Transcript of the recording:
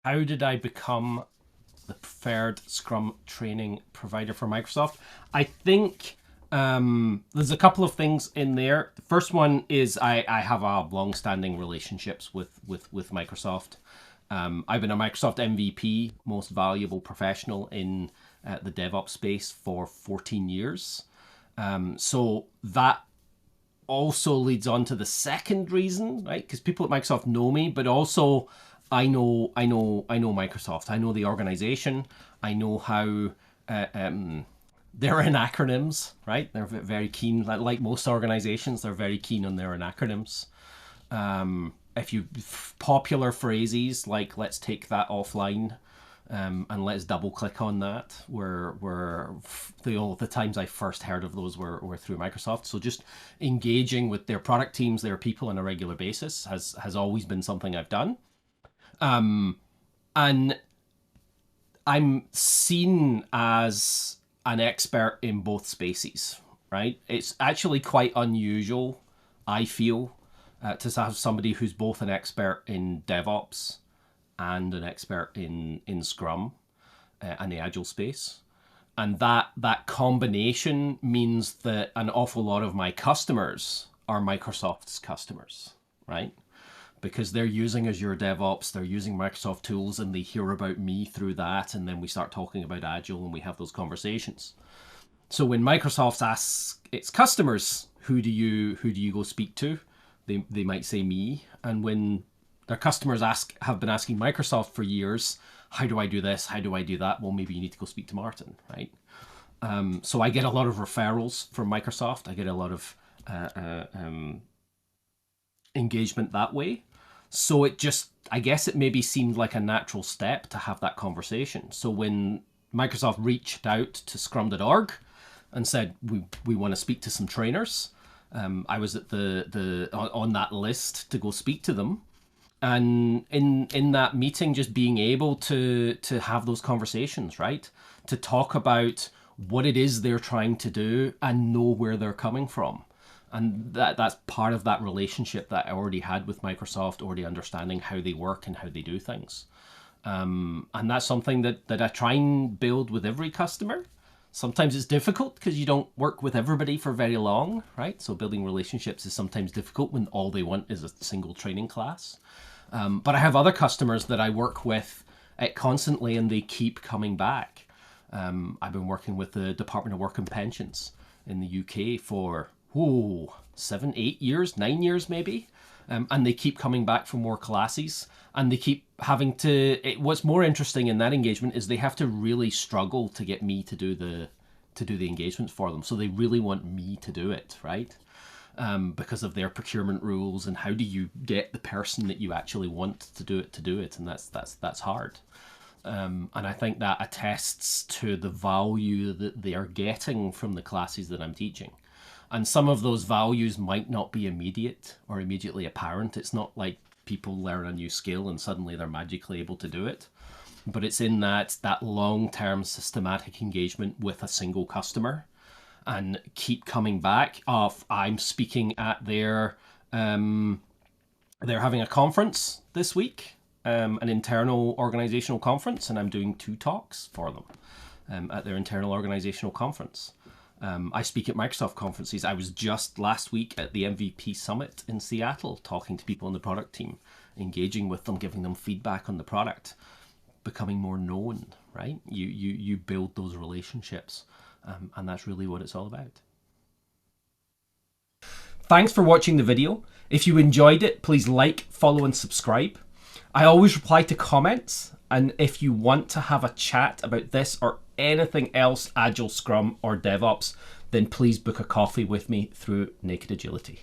How did I become the preferred Scrum training provider for Microsoft? I think there's a couple of things in there. The first one is I have a long-standing relationships with Microsoft. I've been a Microsoft MVP, most valuable professional in the DevOps space for 14 years. So that also leads on to the second reason, right? Because people at Microsoft know me, but also I know Microsoft. I know the organization. I know how they're in acronyms, right? They're very keen. Like most organizations, they're very keen on their acronyms. If you popular phrases like "let's take that offline," and let's double click on that, where the times I first heard of those were through Microsoft. So just engaging with their product teams, their people on a regular basis has always been something I've done. And I'm seen as an expert in both spaces, right? It's actually quite unusual, I feel, to have somebody who's both an expert in DevOps and an expert in Scrum and the Agile space. And that combination means that an awful lot of my customers are Microsoft's customers, right? Because they're using Azure DevOps, they're using Microsoft tools, and they hear about me through that, and then we start talking about Agile and we have those conversations. So when Microsoft asks its customers, who do you go speak to? They might say me. And when their customers have been asking Microsoft for years, how do I do this? How do I do that? Well, maybe you need to go speak to Martin, right? So I get a lot of referrals from Microsoft. I get a lot of engagement that way. So I guess it maybe seemed like a natural step to have that conversation. So when Microsoft reached out to scrum.org and said, we want to speak to some trainers, I was at on that list to go speak to them. And in that meeting, just being able to have those conversations, right? To talk about what it is they're trying to do and know where they're coming from. And that's part of that relationship that I already had with Microsoft, already understanding how they work and how they do things. And that's something that I try and build with every customer. Sometimes it's difficult because you don't work with everybody for very long, right? So building relationships is sometimes difficult when all they want is a single training class. But I have other customers that I work with constantly and they keep coming back. I've been working with the Department of Work and Pensions in the UK for 7, 8 years, 9 years maybe. And they keep coming back for more classes, and they keep having to, what's more interesting in that engagement is they have to really struggle to get me to do the engagements for them. So they really want me to do it, right? Because of their procurement rules, and how do you get the person that you actually want to do it, and that's hard. And I think that attests to the value that they are getting from the classes that I'm teaching. And some of those values might not be immediate or immediately apparent. It's not like people learn a new skill and suddenly they're magically able to do it. But it's in that long-term systematic engagement with a single customer and keep coming back. I'm speaking at they're having a conference this week, an internal organizational conference, and I'm doing 2 talks for them at their internal organizational conference. I speak at Microsoft conferences. I was just last week at the MVP Summit in Seattle, talking to people on the product team, engaging with them, giving them feedback on the product, becoming more known, right? You build those relationships, and that's really what it's all about. Thanks for watching the video. If you enjoyed it, please like, follow, and subscribe. I always reply to comments, and if you want to have a chat about this or anything else, Agile, Scrum, or DevOps, then please book a coffee with me through NKD Agility.